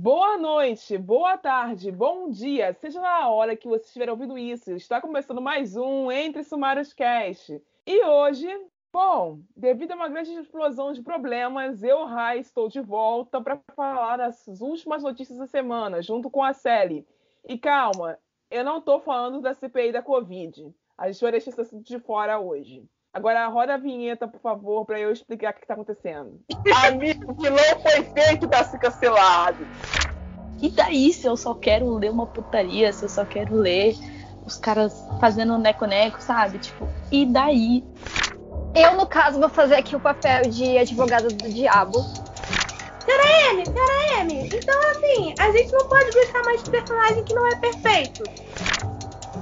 Boa noite, boa tarde, bom dia, seja na hora que você estiver ouvindo isso. Está começando mais um Entre Sumários Cast. E hoje, devido a uma grande explosão de problemas, eu, Rai, estou de volta para falar das últimas notícias da semana, junto com a Sally. E calma, eu não estou falando da CPI da Covid. A gente vai deixar isso de fora hoje. Agora, roda a vinheta, por favor, para eu explicar o que está acontecendo. Amigo, que não foi feito para ser cancelado. E daí, se eu só quero ler uma putaria, se eu só quero ler os caras fazendo neco-neco, sabe? Tipo, e daí? Eu, no caso, vou fazer aqui o papel de advogada do diabo. Pera, M. Então, assim, a gente não pode gostar mais de personagem que não é perfeito.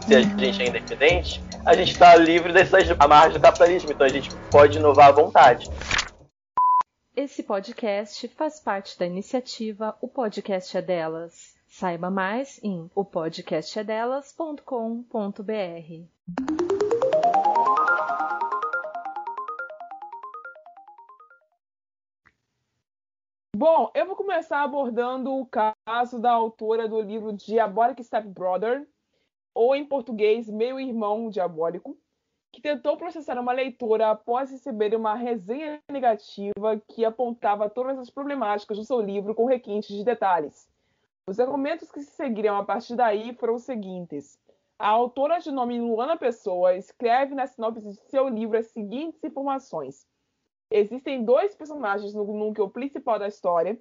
Se a gente é independente, a gente está livre dessas amarras do capitalismo, então a gente pode inovar à vontade. Esse podcast faz parte da iniciativa O Podcast é Delas. Saiba mais em opodcastedelas.com.br. Bom, eu vou começar abordando o caso da autora do livro Diabolic Stepbrother, ou em português, Meu Irmão Diabólico, que tentou processar uma leitora após receber uma resenha negativa que apontava todas as problemáticas do seu livro com requintes de detalhes. Os argumentos que se seguiram a partir daí foram os seguintes. A autora, de nome Luana Pessoa, escreve na sinopse de seu livro as seguintes informações. Existem dois personagens no núcleo principal da história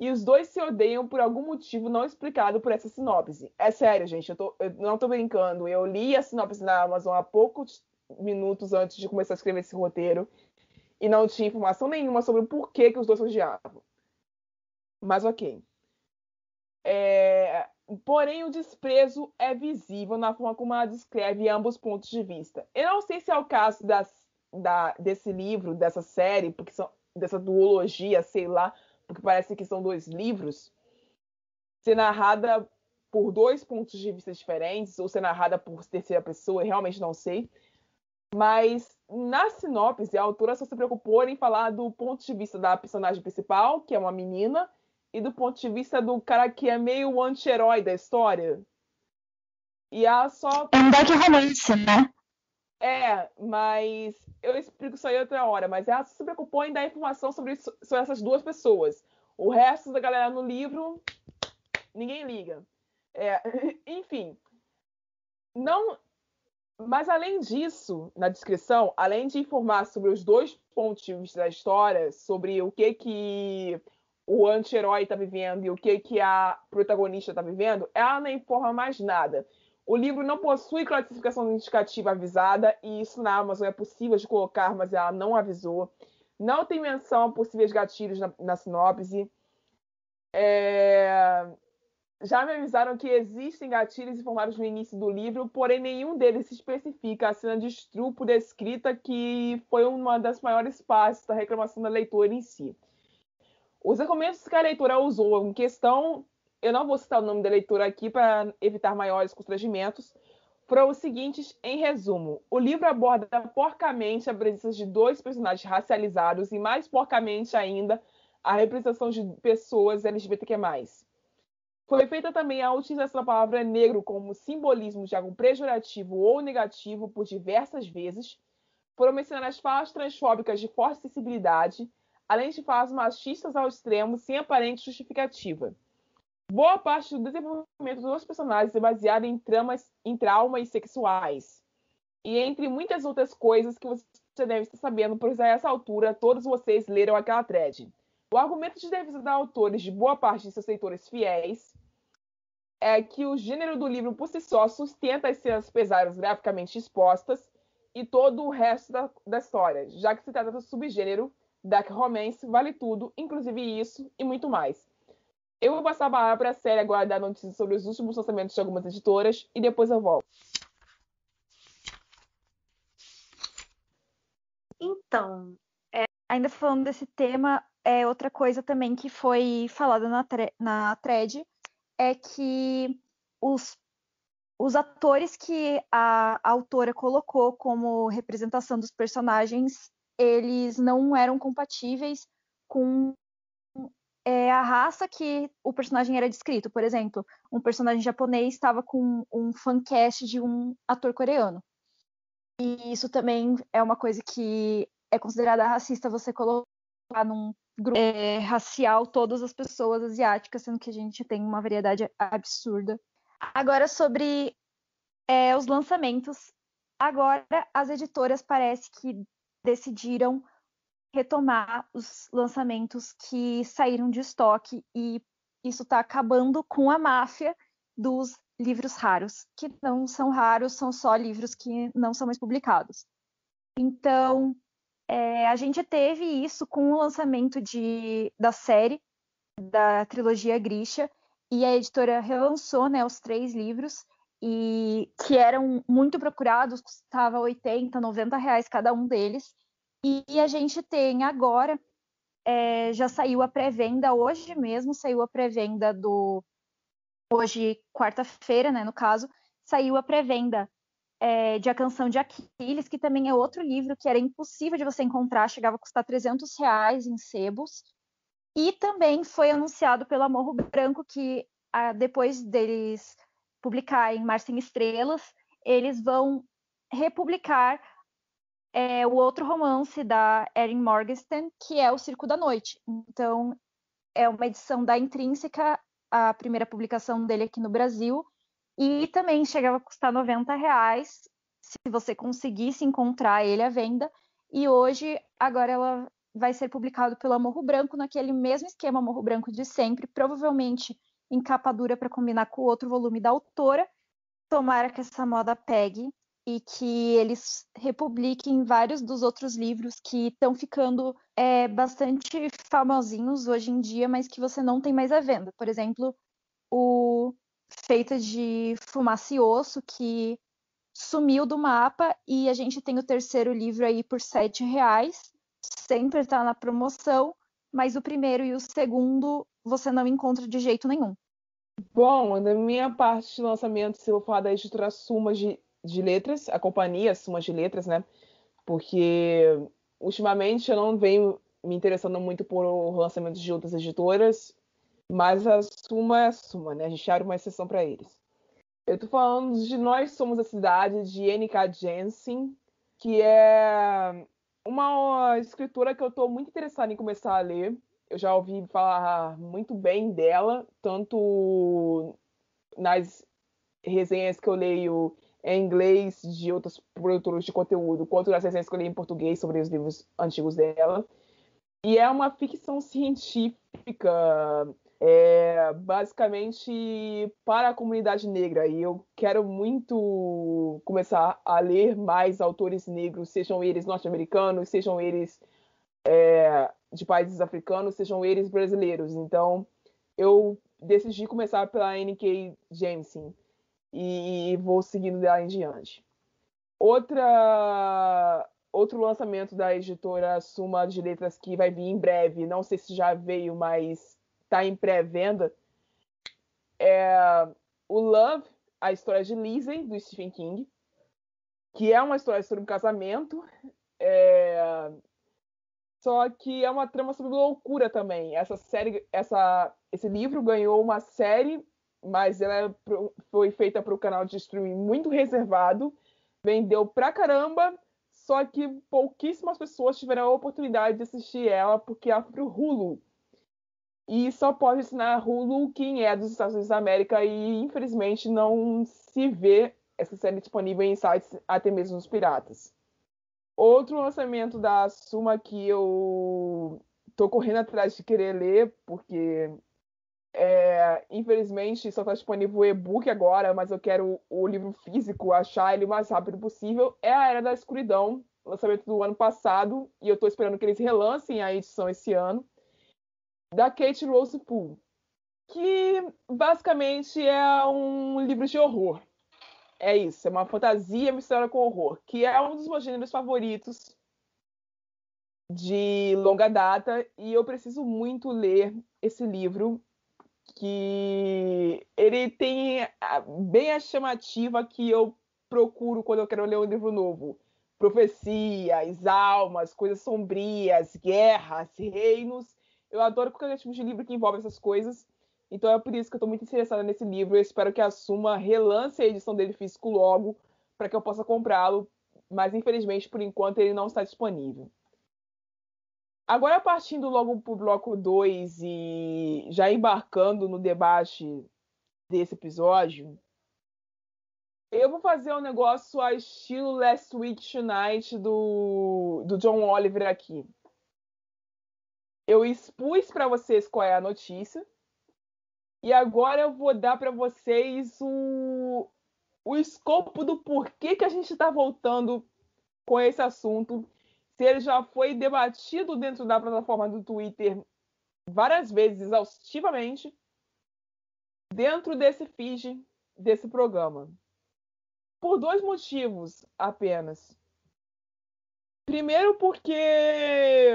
e os dois se odeiam por algum motivo não explicado por essa sinopse. É sério, gente, eu não tô brincando. Eu li a sinopse na Amazon há poucos minutos antes de começar a escrever esse roteiro e não tinha informação nenhuma sobre o porquê que os dois se odiavam. Mas ok. Porém, o desprezo é visível na forma como ela descreve ambos os pontos de vista. Eu não sei se é o caso desse livro, dessa série, dessa duologia, sei lá, porque parece que são dois livros, ser narrada por dois pontos de vista diferentes, ou ser narrada por terceira pessoa, eu realmente não sei. Mas na sinopse, a autora só se preocupou em falar do ponto de vista da personagem principal, que é uma menina, e do ponto de vista do cara que é meio o anti-herói da história. E ela só... É um dark romance, né? Mas eu explico isso aí outra hora. Mas ela se preocupou em dar informação sobre essas duas pessoas. O resto da galera no livro, ninguém liga. Enfim. Mas além disso, na descrição, além de informar sobre os dois pontos de vista da história, sobre o que o anti-herói está vivendo e o que a protagonista está vivendo, ela não informa mais nada. O livro não possui classificação indicativa avisada, e isso na Amazon é possível de colocar, mas ela não avisou. Não tem menção a possíveis gatilhos na sinopse. Já me avisaram que existem gatilhos informados no início do livro, porém nenhum deles se especifica a cena de estupro descrita, que foi uma das maiores partes da reclamação da leitora em si. Os argumentos que a leitora usou em questão, eu não vou citar o nome da leitora aqui para evitar maiores constrangimentos, foram os seguintes em resumo. O livro aborda porcamente a presença de dois personagens racializados e, mais porcamente ainda, a representação de pessoas LGBTQ+. Foi feita também a utilização da palavra negro como simbolismo de algo pejorativo ou negativo por diversas vezes. Foram mencionadas falas transfóbicas de forte sensibilidade, além de falas machistas ao extremo, sem aparente justificativa. Boa parte do desenvolvimento dos personagens é baseado em traumas sexuais. E entre muitas outras coisas que você deve estar sabendo, pois a essa altura todos vocês leram aquela thread. O argumento de defesa da autores de boa parte de seus leitores fiéis é que o gênero do livro por si só sustenta as cenas pesadas graficamente expostas e todo o resto da história, já que se trata do subgênero dark romance, vale tudo, inclusive isso e muito mais. Eu vou passar a palavra para a série agora dar notícias sobre os últimos lançamentos de algumas editoras e depois eu volto. Então, ainda falando desse tema, outra coisa também que foi falada na thread é que os atores que a autora colocou como representação dos personagens, eles não eram compatíveis com a raça que o personagem era descrito. Por exemplo, um personagem japonês estava com um fancast de um ator coreano. E isso também é uma coisa que é considerada racista, você colocar num grupo racial todas as pessoas asiáticas, sendo que a gente tem uma variedade absurda. Agora, sobre os lançamentos. Agora, as editoras parece que decidiram retomar os lançamentos que saíram de estoque, e isso está acabando com a máfia dos livros raros, que não são raros, são só livros que não são mais publicados. Então, a gente teve isso com o lançamento da série, da trilogia Grisha, e a editora relançou, né, os 3 livros, e que eram muito procurados, custava R$80, R$90 cada um deles. E a gente tem agora, já saiu a pré-venda, hoje mesmo saiu a pré-venda hoje, quarta-feira, né, no caso, saiu a pré-venda de A Canção de Aquiles, que também é outro livro que era impossível de você encontrar, chegava a custar R$300 em sebos. E também foi anunciado pela Morro Branco que, depois deles publicarem Mar Sem Estrelas, eles vão republicar o outro romance da Erin Morgenstern, que é O Circo da Noite. Então, é uma edição da Intrínseca, a primeira publicação dele aqui no Brasil, e também chegava a custar R$90 se você conseguisse encontrar ele à venda. E hoje, agora ela vai ser publicado pela Morro Branco, naquele mesmo esquema Morro Branco de sempre, provavelmente em capa dura para combinar com o outro volume da autora. Tomara que essa moda pegue e que eles republiquem vários dos outros livros que estão ficando bastante famosinhos hoje em dia, mas que você não tem mais à venda. Por exemplo, o Feita de Fumaça e Osso, que sumiu do mapa, e a gente tem o terceiro livro aí por R$7. Sempre está na promoção, mas o primeiro e o segundo você não encontra de jeito nenhum. Bom, da minha parte de lançamento, eu vou falar da editora Suma de Letras, a companhia Suma de Letras, né? Porque ultimamente eu não venho me interessando muito por lançamentos de outras editoras, mas a Suma é a Suma, né? A gente abre uma exceção para eles. Eu tô falando de Nós Somos a Cidade, de N.K. Jemisin, que é uma escritora que eu estou muito interessada em começar a ler. Eu já ouvi falar muito bem dela, tanto nas resenhas que eu leio em inglês de outros produtores de conteúdo, quanto nas resenhas que eu leio em português sobre os livros antigos dela. E é uma ficção científica, basicamente para a comunidade negra. E eu quero muito começar a ler mais autores negros, sejam eles norte-americanos, sejam eles de países africanos, sejam eles brasileiros. Então, eu decidi começar pela N.K. Jemisin e vou seguindo dela em diante. Outro lançamento da editora Suma de Letras que vai vir em breve, não sei se já veio, mas está em pré-venda, é o Love, a história de Lizzie, do Stephen King, que é uma história sobre um casamento, só que é uma trama sobre loucura também. Esse livro ganhou uma série, mas ela foi feita para o canal de streaming muito reservado, vendeu pra caramba, só que pouquíssimas pessoas tiveram a oportunidade de assistir ela, porque ela foi pro Hulu. E só pode assinar Hulu quem é dos Estados Unidos da América, e infelizmente não se vê essa série disponível em sites, até mesmo nos piratas. Outro lançamento da Suma que eu tô correndo atrás de querer ler, porque infelizmente só está disponível o e-book agora, mas eu quero o livro físico, achar ele o mais rápido possível, é A Era da Escuridão, lançamento do ano passado, e eu estou esperando que eles relancem a edição esse ano, da Kate Rose Poole, que basicamente é um livro de horror. É isso, é uma fantasia misturada com horror, que é um dos meus gêneros favoritos de longa data, e eu preciso muito ler esse livro, que ele tem bem a chamativa que eu procuro quando eu quero ler um livro novo. Profecias, almas, coisas sombrias, guerras, reinos Eu adoro qualquer tipo de livro que envolve essas coisas. Então é por isso que eu estou muito interessada nesse livro. Eu espero que a Suma relance a edição dele físico logo, para que eu possa comprá-lo. Mas infelizmente, por enquanto, ele não está disponível. Agora, partindo logo para o bloco 2 e já embarcando no debate desse episódio, eu vou fazer um negócio a estilo Last Week Tonight do John Oliver aqui. Eu expus para vocês qual é a notícia e agora eu vou dar para vocês o escopo do porquê que a gente está voltando com esse assunto. Se ele já foi debatido dentro da plataforma do Twitter várias vezes, exaustivamente, dentro desse feed desse programa. Por 2 motivos apenas. Primeiro, porque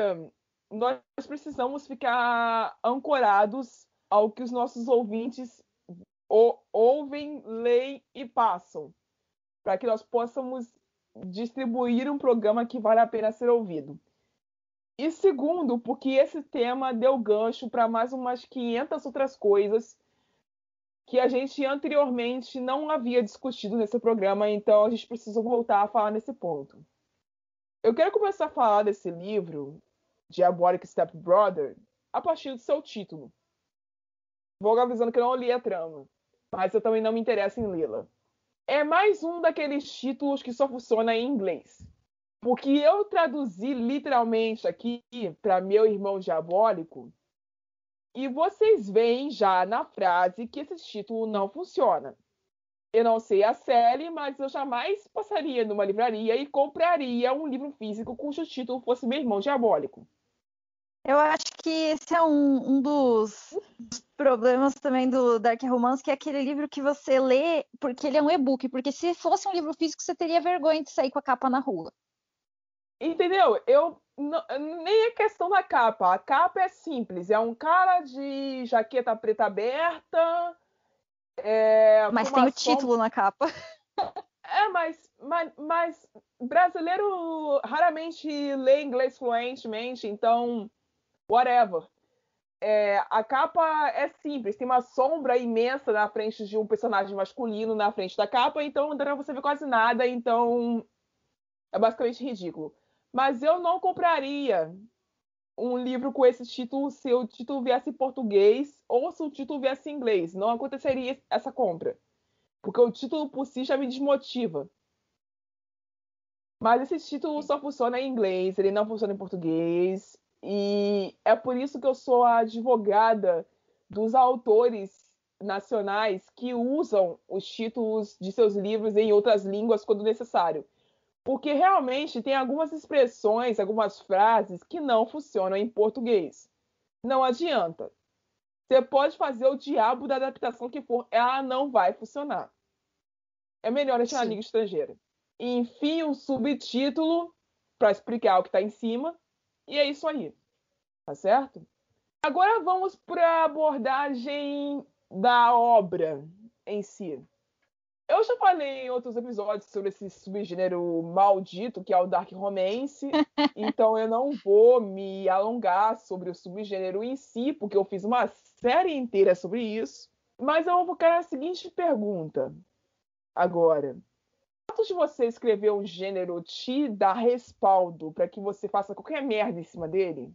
nós precisamos ficar ancorados ao que os nossos ouvintes ouvem, leem e passam, para que nós possamos distribuir um programa que vale a pena ser ouvido. E segundo, porque esse tema deu gancho para mais umas 500 outras coisas que a gente anteriormente não havia discutido nesse programa, então a gente precisa voltar a falar nesse ponto. Eu quero começar a falar desse livro, Diabolic Stepbrother, a partir do seu título. Vou avisando que eu não li a trama, mas eu também não me interesso em lê-la. É mais um daqueles títulos que só funciona em inglês. Porque eu traduzi literalmente aqui para meu irmão diabólico, e vocês veem já na frase que esse título não funciona. Eu não sei a série, mas eu jamais passaria numa livraria e compraria um livro físico cujo título fosse Meu Irmão Diabólico. Eu acho que esse é um dos problemas também do Dark Romance, que é aquele livro que você lê porque ele é um e-book. Porque se fosse um livro físico, você teria vergonha de sair com a capa na rua. Entendeu? Nem é questão da capa. A capa é simples. É um cara de jaqueta preta aberta. Mas tem o título na capa. Mas brasileiro raramente lê inglês fluentemente, então, whatever. A capa é simples, tem uma sombra imensa na frente de um personagem masculino na frente da capa, então não dá pra você ver quase nada, então é basicamente ridículo. Mas eu não compraria um livro com esse título se o título viesse em português ou se o título viesse em inglês. Não aconteceria essa compra. Porque o título por si já me desmotiva. Mas esse título só funciona em inglês, ele não funciona em português. E é por isso que eu sou a advogada dos autores nacionais que usam os títulos de seus livros em outras línguas quando necessário. Porque realmente tem algumas expressões, algumas frases que não funcionam em português. Não adianta. Você pode fazer o diabo da adaptação que for, ela não vai funcionar. É melhor deixar na língua estrangeira. E enfim, um subtítulo para explicar o que está em cima. E é isso aí. Tá certo? Agora vamos para a abordagem da obra em si. Eu já falei em outros episódios sobre esse subgênero maldito que é o Dark Romance, então eu não vou me alongar sobre o subgênero em si, porque eu fiz uma série inteira sobre isso. Mas eu vou focar na seguinte pergunta agora. O fato de você escrever um gênero te dá respaldo para que você faça qualquer merda em cima dele?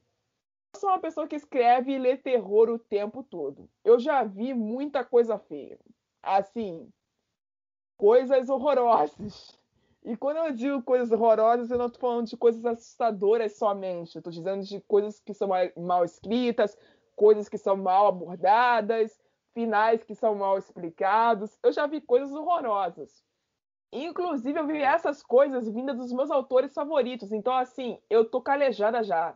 Eu sou uma pessoa que escreve e lê terror o tempo todo. Eu já vi muita coisa feia. Assim, coisas horrorosas. E quando eu digo coisas horrorosas, eu não estou falando de coisas assustadoras somente. Eu estou dizendo de coisas que são mal escritas, coisas que são mal abordadas, finais que são mal explicados. Eu já vi coisas horrorosas. Inclusive, eu vi essas coisas vindas dos meus autores favoritos. Então, assim, eu tô calejada já.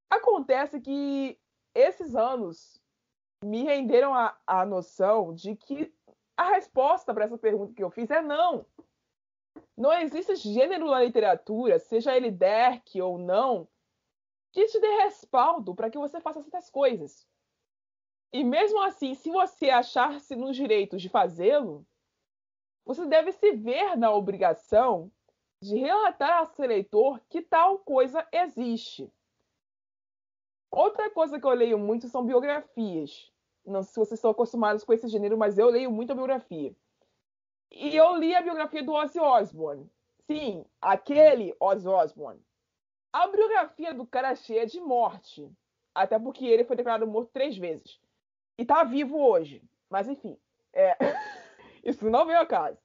Acontece que esses anos me renderam a noção de que a resposta para essa pergunta que eu fiz é não. Não existe gênero na literatura, seja ele dark ou não, que te dê respaldo para que você faça certas coisas. E mesmo assim, se você achar-se nos direitos de fazê-lo, você deve se ver na obrigação de relatar ao seu leitor que tal coisa existe. Outra coisa que eu leio muito são biografias. Não sei se vocês estão acostumados com esse gênero, mas eu leio muito a biografia. E eu li a biografia do Ozzy Osbourne. Sim, aquele Ozzy Osbourne. A biografia do cara é cheia de morte. Até porque ele foi declarado morto 3 vezes. E tá vivo hoje. Mas enfim, isso não veio ao caso.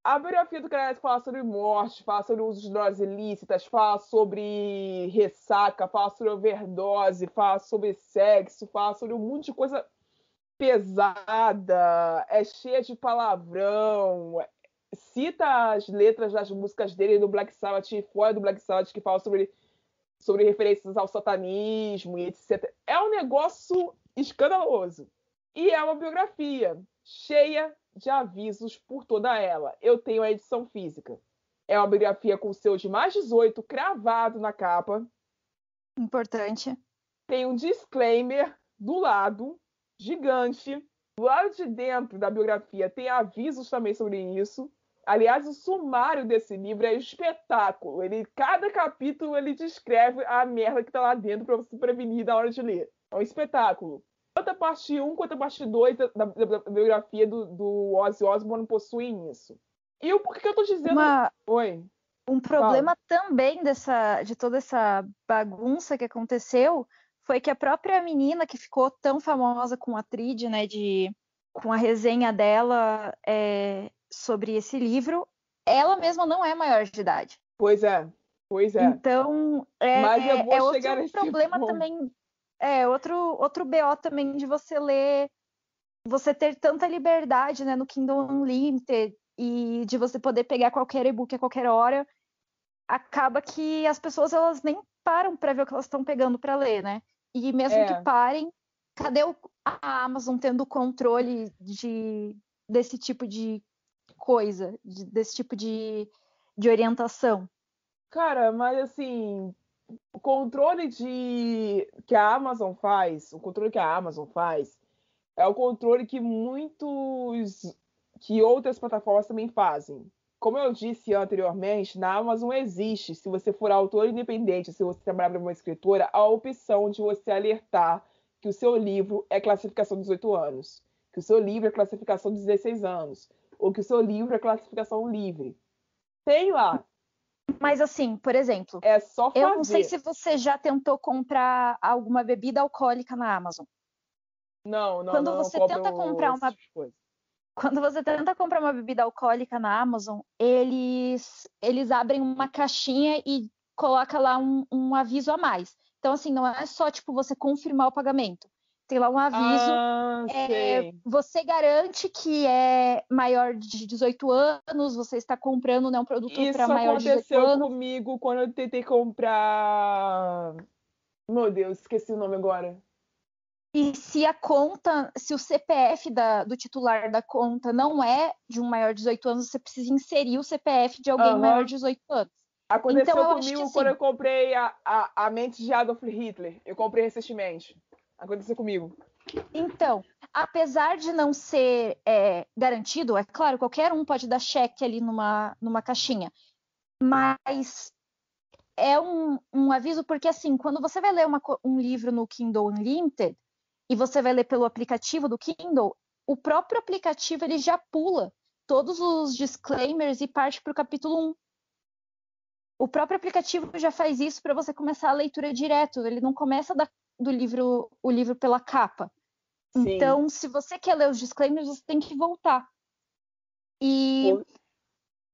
A biografia do cara fala sobre morte, fala sobre o uso de drogas ilícitas, fala sobre ressaca, fala sobre overdose, fala sobre sexo, fala sobre um monte de coisa pesada, é cheia de palavrão, cita as letras das músicas dele do Black Sabbath e fora do Black Sabbath, que fala sobre referências ao satanismo e etc. É um negócio escandaloso. E é uma biografia cheia de avisos por toda ela. Eu tenho a edição física. É uma biografia com seu de mais 18 cravado na capa. Importante. Tem um disclaimer do lado, gigante. Do lado de dentro da biografia tem avisos também sobre isso. Aliás, o sumário desse livro é um espetáculo. Cada capítulo ele descreve a merda que tá lá dentro para você se prevenir na hora de ler. É um espetáculo. Tanto a parte 1 quanto a parte 2 da biografia do Ozzy Osbourne possuem isso. E o porquê que eu tô dizendo... Oi. Um problema também de toda essa bagunça que aconteceu foi que a própria menina que ficou tão famosa com a Trid, né, com a resenha dela sobre esse livro, ela mesma não é maior de idade. Pois é. Então, mas eu vou chegar outro nesse problema ponto. também, outro BO também de você ler, você ter tanta liberdade, né, no Kindle Unlimited e de você poder pegar qualquer e-book a qualquer hora, acaba que as pessoas elas nem param para ver o que elas estão pegando para ler, né? E mesmo que parem, cadê a Amazon tendo controle desse tipo de coisa, desse tipo de orientação? Cara, mas assim, o controle que a Amazon faz é o controle que outras plataformas também fazem. Como eu disse anteriormente, na Amazon existe, se você for autor independente, se você trabalhar para uma escritora, a opção de você alertar que o seu livro é classificação de 18 anos, que o seu livro é classificação de 16 anos, ou que o seu livro é classificação livre. Tem lá. Mas assim, por exemplo, é só fazer. Eu não sei se você já tentou comprar alguma bebida alcoólica na Amazon. Não. Quando você tenta comprar uma bebida alcoólica na Amazon, eles abrem uma caixinha e colocam lá um aviso a mais. Então, assim, não é só, tipo, você confirmar o pagamento. Tem lá um aviso. Você garante que é maior de 18 anos, você está comprando, né, um produto para maior de 18 anos. Isso aconteceu comigo quando eu tentei comprar... Meu Deus, esqueci o nome agora. E se o CPF do titular da conta não é de um maior de 18 anos, você precisa inserir o CPF de alguém maior de 18 anos. Aconteceu comigo quando eu comprei a mente de Adolf Hitler. Eu comprei recentemente. Aconteceu comigo. Então, apesar de não ser garantido, é claro, qualquer um pode dar cheque ali numa caixinha. Mas é um aviso, porque assim, quando você vai ler um livro no Kindle Unlimited, e você vai ler pelo aplicativo do Kindle, o próprio aplicativo ele já pula todos os disclaimers e parte para o capítulo 1. O próprio aplicativo já faz isso para você começar a leitura direto. Ele não começa o livro pela capa. Sim. Então, se você quer ler os disclaimers, você tem que voltar. E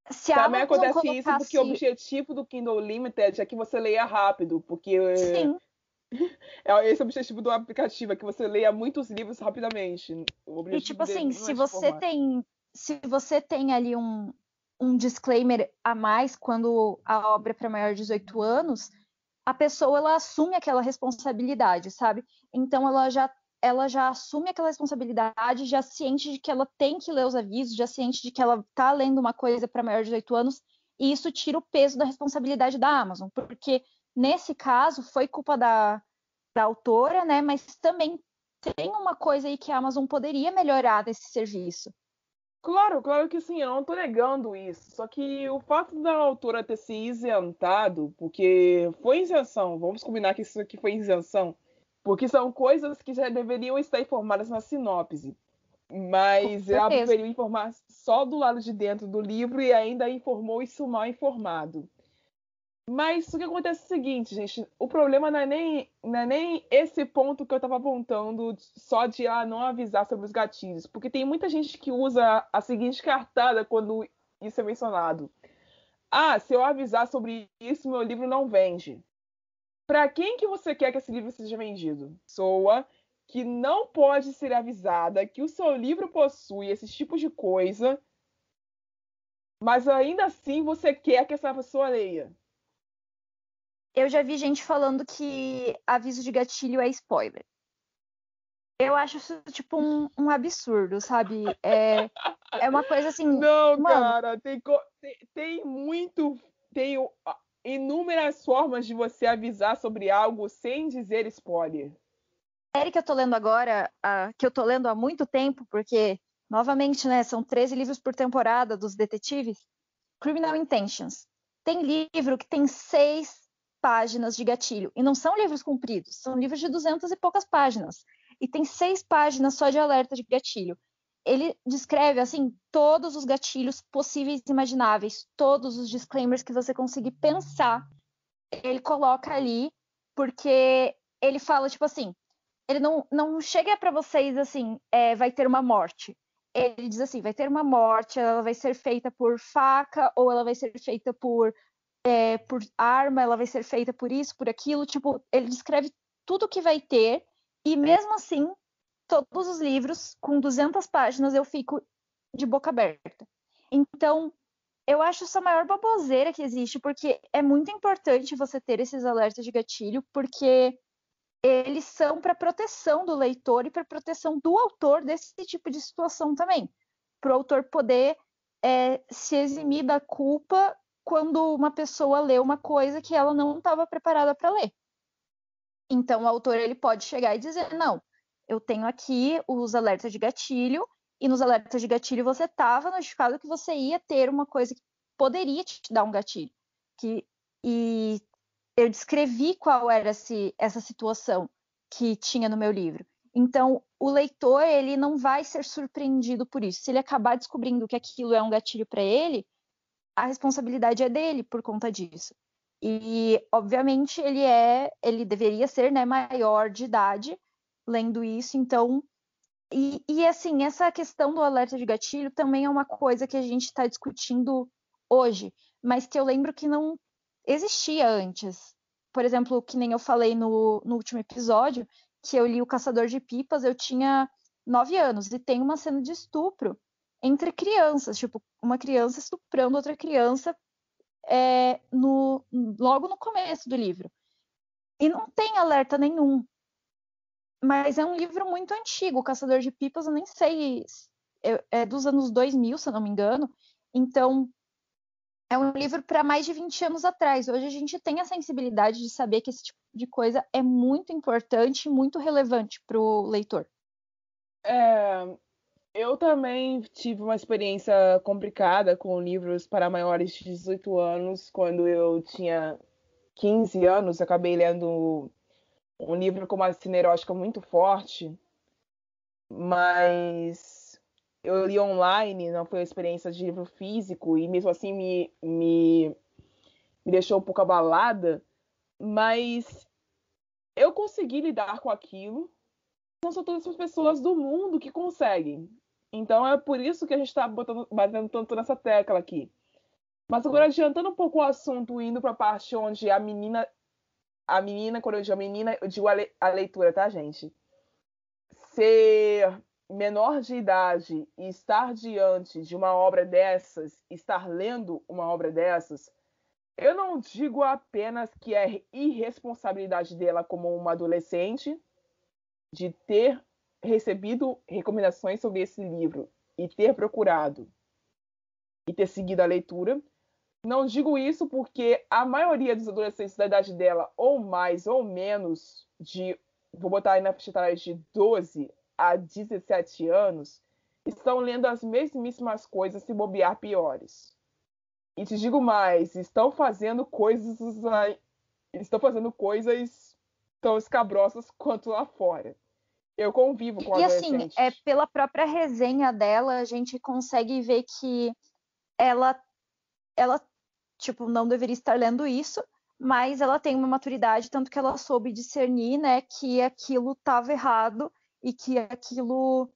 se a também Amazon acontece isso porque o objetivo do Kindle Unlimited é que você leia rápido, porque... Sim. Esse é o objetivo do aplicativo, é que você leia muitos livros rapidamente. E tipo assim, se você tem ali um disclaimer a mais quando a obra é para maior de 18 anos, a pessoa ela assume aquela responsabilidade, sabe? Então ela já assume aquela responsabilidade, já ciente de que ela tem que ler os avisos, já ciente de que ela tá lendo uma coisa para maior de 18 anos, e isso tira o peso da responsabilidade da Amazon, porque nesse caso, foi culpa da autora, né? Mas também tem uma coisa aí que a Amazon poderia melhorar desse serviço. Claro que sim, eu não tô negando isso. Só que o fato da autora ter se isentado, porque foi isenção, vamos combinar que isso aqui foi isenção. Porque são coisas que já deveriam estar informadas na sinopse. Mas ela preferiu informar só do lado de dentro do livro e ainda informou isso mal informado. Mas o que acontece é o seguinte, gente, o problema não é nem esse ponto que eu estava apontando, só de não avisar sobre os gatilhos, porque tem muita gente que usa a seguinte cartada quando isso é mencionado. Se eu avisar sobre isso, meu livro não vende. Para quem que você quer que esse livro seja vendido? Pessoa que não pode ser avisada que o seu livro possui esses tipos de coisa, mas ainda assim você quer que essa pessoa leia. Eu já vi gente falando que aviso de gatilho é spoiler. Eu acho isso, tipo, um absurdo, sabe? É uma coisa assim... Não, mano, cara, tem inúmeras formas de você avisar sobre algo sem dizer spoiler. A série que eu tô lendo agora, que eu tô lendo há muito tempo, porque, novamente, né, são 13 livros por temporada dos detetives, Criminal Intentions. Tem livro que tem 6 páginas de gatilho. E não são livros compridos, são livros de 200 e poucas páginas. E tem 6 páginas só de alerta de gatilho. Ele descreve, assim, todos os gatilhos possíveis e imagináveis, todos os disclaimers que você conseguir pensar. Ele coloca ali, porque ele fala, tipo assim, ele não chega para vocês assim, vai ter uma morte. Ele diz assim, vai ter uma morte, ela vai ser feita por faca, ou ela vai ser feita por arma, ela vai ser feita por isso, por aquilo. Tipo, ele descreve tudo que vai ter, e mesmo assim, todos os livros, com 200 páginas, eu fico de boca aberta. Então, eu acho essa a maior baboseira que existe, porque é muito importante você ter esses alertas de gatilho, porque eles são para proteção do leitor e para proteção do autor desse tipo de situação também. Para o autor poder se eximir da culpa quando uma pessoa lê uma coisa que ela não estava preparada para ler. Então, o autor ele pode chegar e dizer, não, eu tenho aqui os alertas de gatilho, e nos alertas de gatilho você estava notificado que você ia ter uma coisa que poderia te dar um gatilho. E eu descrevi qual era essa situação que tinha no meu livro. Então, o leitor ele não vai ser surpreendido por isso. Se ele acabar descobrindo que aquilo é um gatilho para ele, a responsabilidade é dele por conta disso. E, obviamente, ele deveria ser, né, maior de idade lendo isso. Então, assim, essa questão do alerta de gatilho também é uma coisa que a gente está discutindo hoje, mas que eu lembro que não existia antes. Por exemplo, que nem eu falei no último episódio, que eu li O Caçador de Pipas, eu tinha 9 anos, e tem uma cena de estupro entre crianças, tipo, uma criança estuprando outra criança logo no começo do livro. E não tem alerta nenhum. Mas é um livro muito antigo, O Caçador de Pipas, eu nem sei, é dos anos 2000, se eu não me engano. Então, é um livro para mais de 20 anos atrás. Hoje a gente tem a sensibilidade de saber que esse tipo de coisa é muito importante e muito relevante para o leitor. Eu também tive uma experiência complicada com livros para maiores de 18 anos. Quando eu tinha 15 anos, acabei lendo um livro com uma cena erótica muito forte, mas eu li online, não foi uma experiência de livro físico, e mesmo assim me deixou um pouco abalada, mas eu consegui lidar com aquilo. Não são todas as pessoas do mundo que conseguem. Então é por isso que a gente está batendo tanto nessa tecla aqui. Mas agora, adiantando um pouco o assunto, indo para a parte onde a menina, quando eu digo a menina, eu digo a leitura, tá, gente? Ser menor de idade e estar diante de uma obra dessas, estar lendo uma obra dessas, eu não digo apenas que é irresponsabilidade dela como uma adolescente de ter recebido recomendações sobre esse livro e ter procurado e ter seguido a leitura. Não digo isso porque a maioria dos adolescentes da idade dela, ou mais ou menos, vou botar aí na faixa etária de 12 a 17 anos, estão lendo as mesmíssimas coisas, se bobear piores. E te digo mais, estão fazendo coisas tão escabrosas quanto lá fora. Eu convivo com E assim, adolescentes. pela própria resenha dela, a gente consegue ver que ela, tipo, não deveria estar lendo isso, mas ela tem uma maturidade, tanto que ela soube discernir, né, que aquilo estava errado e que aquilo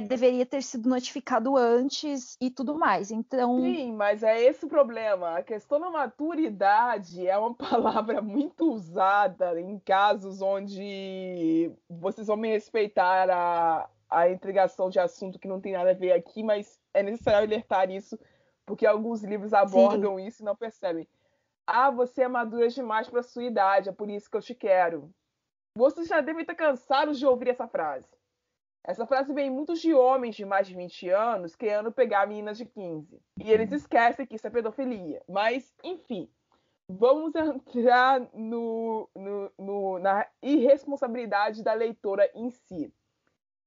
deveria ter sido notificado antes e tudo mais. Então, Sim, mas é esse o problema. A questão da maturidade é uma palavra muito usada em casos onde vocês vão me respeitar a entregação de assunto que não tem nada a ver aqui, mas é necessário alertar isso, porque alguns livros abordam isso e não percebem. Ah, você é madura demais para sua idade, é por isso que eu te quero. Vocês já devem estar cansados de ouvir essa frase. Essa frase vem muitos de homens de mais de 20 anos querendo pegar meninas de 15. E eles esquecem que isso é pedofilia. Mas, enfim, vamos entrar na irresponsabilidade da leitora em si.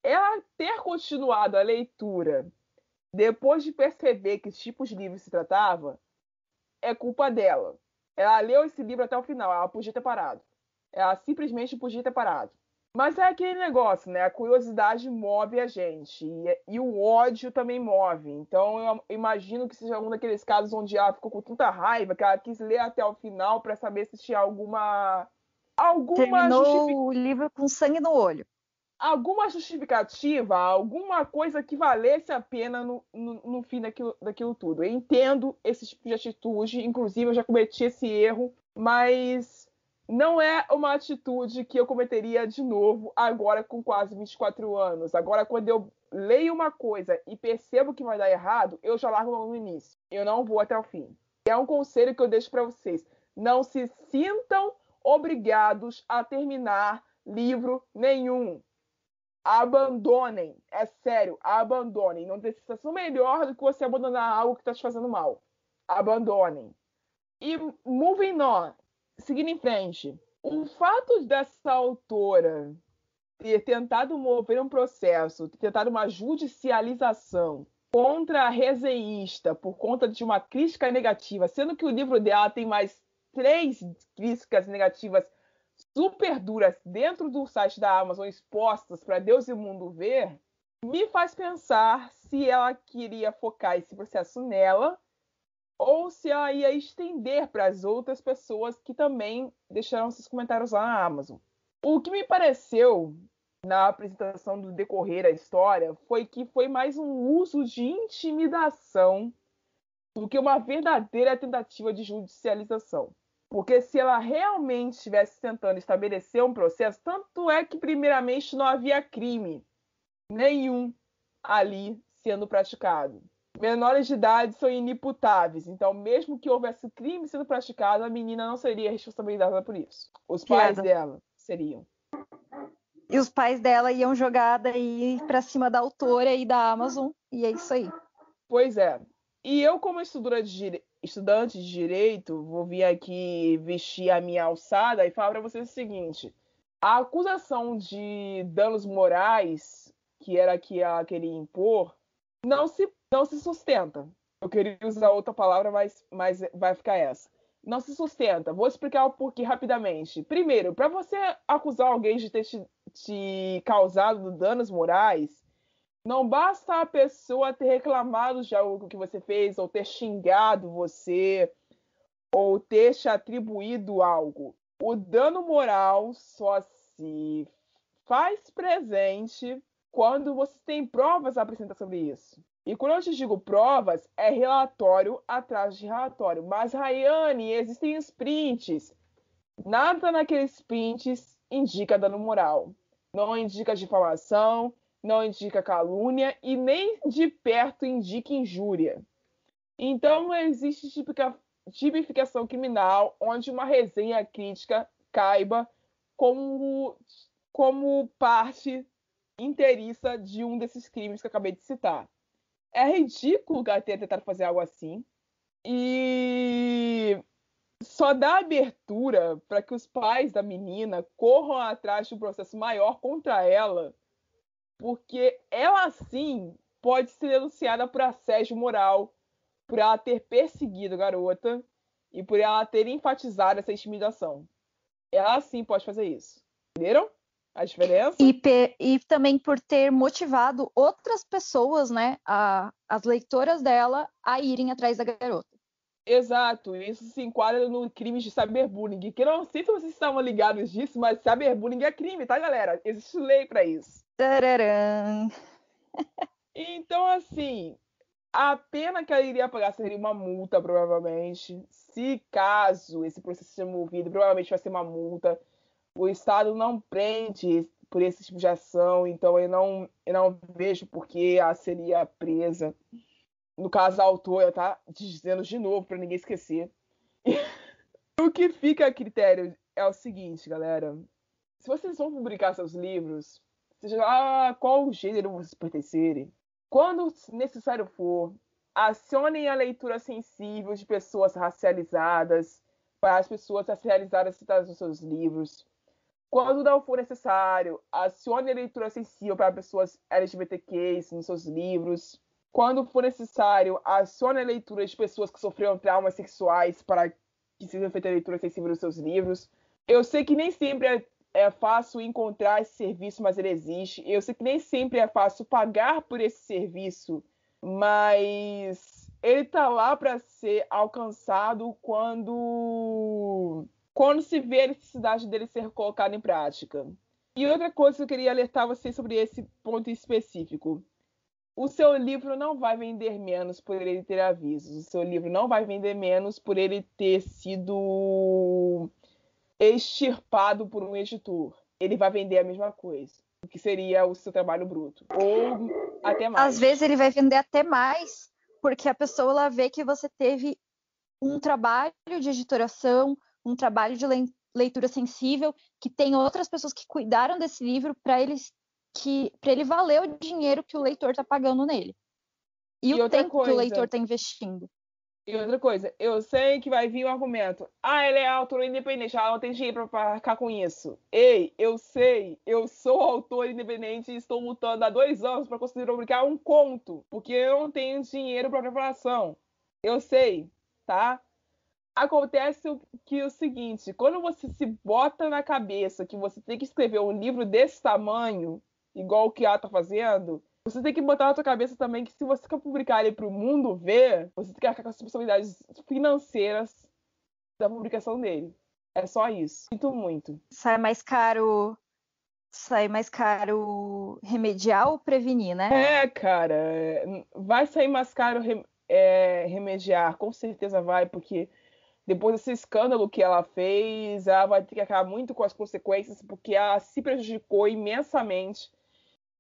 Ela ter continuado a leitura depois de perceber que tipos de livros se tratava, é culpa dela. Ela leu esse livro até o final, ela podia ter parado. Ela simplesmente podia ter parado. Mas é aquele negócio, né? A curiosidade move a gente. E o ódio também move. Então eu imagino que seja um daqueles casos onde ela ficou com tanta raiva que ela quis ler até o final para saber se tinha alguma terminou o livro com sangue no olho. Alguma justificativa, alguma coisa que valesse a pena no fim daquilo tudo. Eu entendo esse tipo de atitude, inclusive eu já cometi esse erro, mas não é uma atitude que eu cometeria de novo agora com quase 24 anos. Agora, quando eu leio uma coisa e percebo que vai dar errado, eu já largo no início. Eu não vou até o fim. É um conselho que eu deixo para vocês. Não se sintam obrigados a terminar livro nenhum. Abandonem. É sério, abandonem. Não tem sensação melhor do que você abandonar algo que está te fazendo mal. Abandonem. E moving on. Seguindo em frente. O fato dessa autora ter tentado mover um processo, ter tentado uma judicialização contra a resenhista por conta de uma crítica negativa, sendo que o livro dela tem mais 3 críticas negativas super duras dentro do site da Amazon, expostas para Deus e o mundo ver, me faz pensar se ela queria focar esse processo nela ou se ela ia estender para as outras pessoas que também deixaram seus comentários lá na Amazon. O que me pareceu na apresentação do decorrer da história foi que foi mais um uso de intimidação do que uma verdadeira tentativa de judicialização. Porque se ela realmente estivesse tentando estabelecer um processo, tanto é que primeiramente não havia crime nenhum ali sendo praticado. Menores de idade são inimputáveis, então mesmo que houvesse crime sendo praticado, a menina não seria responsabilizada por isso. Os pais dela seriam. E os pais dela iam jogar daí pra cima da autora e da Amazon, e é isso aí. Pois é. E eu, como estudante de direito, vou vir aqui vestir a minha alçada e falar para vocês o seguinte: a acusação de danos morais, que era que ela queria impor, não se sustenta. Eu queria usar outra palavra, mas vai ficar essa. Não se sustenta. Vou explicar o porquê rapidamente. Primeiro, para você acusar alguém de ter te causado danos morais, não basta a pessoa ter reclamado de algo que você fez, ou ter xingado você, ou ter te atribuído algo. O dano moral só se faz presente quando você tem provas a apresentar sobre isso. E quando eu te digo provas, é relatório atrás de relatório. Mas, Rayane, existem os prints. Nada naqueles prints indica dano moral. Não indica difamação, não indica calúnia e nem de perto indica injúria. Então, não existe tipificação criminal onde uma resenha crítica caiba como parte inteiriça de um desses crimes que eu acabei de citar. É ridículo ela ter tentado fazer algo assim. E só dá abertura para que os pais da menina corram atrás de um processo maior contra ela, porque ela, sim, pode ser denunciada por assédio moral, por ela ter perseguido a garota e por ela ter enfatizado essa intimidação. Ela, sim, pode fazer isso. Entenderam a diferença? E também por ter motivado outras pessoas, né, as leitoras dela, a irem atrás da garota. Exato, isso se enquadra no crime de cyberbullying, que eu não sei se vocês estavam ligados disso, mas cyberbullying é crime, tá, galera? Existe lei pra isso. Tararam. Então, assim, a pena que ela iria pagar seria uma multa, provavelmente. Se caso esse processo seja movido, provavelmente vai ser uma multa. O Estado não prende por esse tipo de ação, então eu não vejo por que ela seria presa. No caso, a autora, tá dizendo de novo para ninguém esquecer. O que fica a critério é o seguinte, galera. Se vocês vão publicar seus livros, seja lá qual gênero vocês pertencerem, quando necessário for, acionem a leitura sensível de pessoas racializadas, para as pessoas racializadas citadas nos seus livros. Quando não for necessário, acione a leitura sensível para pessoas LGBTQs nos seus livros. Quando for necessário, acione a leitura de pessoas que sofreram traumas sexuais para que seja feita a leitura sensível nos seus livros. Eu sei que nem sempre é fácil encontrar esse serviço, mas ele existe. Eu sei que nem sempre é fácil pagar por esse serviço, mas ele está lá para ser alcançado quando se vê a necessidade dele ser colocado em prática. E outra coisa que eu queria alertar vocês sobre esse ponto específico. O seu livro não vai vender menos por ele ter avisos. O seu livro não vai vender menos por ele ter sido extirpado por um editor. Ele vai vender a mesma coisa, o que seria o seu trabalho bruto. Ou até mais. Às vezes ele vai vender até mais, porque a pessoa ela vê que você teve um trabalho de editoração, um trabalho de leitura sensível, que tem outras pessoas que cuidaram desse livro para ele valer o dinheiro que o leitor está pagando nele. E o tempo que o leitor está investindo. E outra coisa, eu sei que vai vir um argumento. Ele é autor independente, ela não tem dinheiro para arcar com isso. Ei, eu sei, eu sou autor independente e estou lutando há 2 anos para conseguir publicar um conto, porque eu não tenho dinheiro para preparação. Eu sei, tá? Acontece o seguinte, quando você se bota na cabeça que você tem que escrever um livro desse tamanho, igual o que ela tá fazendo, você tem que botar na sua cabeça também que se você quer publicar ele para o mundo ver, você tem que arcar com as responsabilidades financeiras da publicação dele. É só isso. Sinto muito. Sai mais caro remediar ou prevenir, né? Cara, vai sair mais caro remediar, com certeza vai, porque depois desse escândalo que ela fez, ela vai ter que acabar muito com as consequências, porque ela se prejudicou imensamente.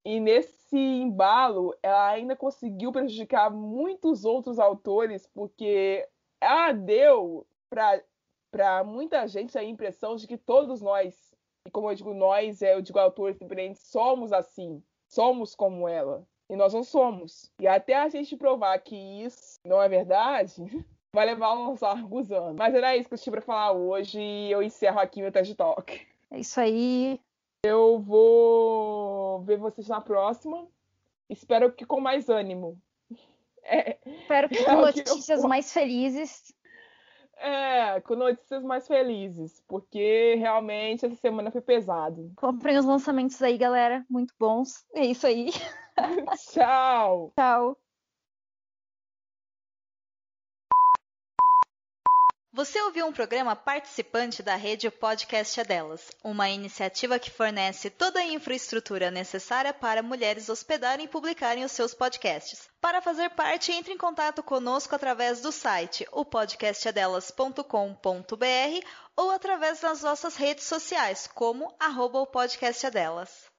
E nesse embalo, ela ainda conseguiu prejudicar muitos outros autores, porque ela deu para muita gente a impressão de que todos nós, e como eu digo nós, eu digo autores independentes, somos assim, somos como ela. E nós não somos. E até a gente provar que isso não é verdade, vai levar uns largos anos. Mas era isso que eu tinha para falar hoje e eu encerro aqui meu TED Talk. É isso aí. Eu vou ver vocês na próxima. Espero que com mais ânimo. Espero que com notícias mais felizes. Com notícias mais felizes. Porque realmente essa semana foi pesado. Comprem os lançamentos aí, galera. Muito bons. É isso aí. Tchau. Tchau. Você ouviu um programa participante da rede Podcast é Delas, uma iniciativa que fornece toda a infraestrutura necessária para mulheres hospedarem e publicarem os seus podcasts. Para fazer parte, entre em contato conosco através do site opodcastadelas.com.br ou através das nossas redes sociais, como @opodcastadelas.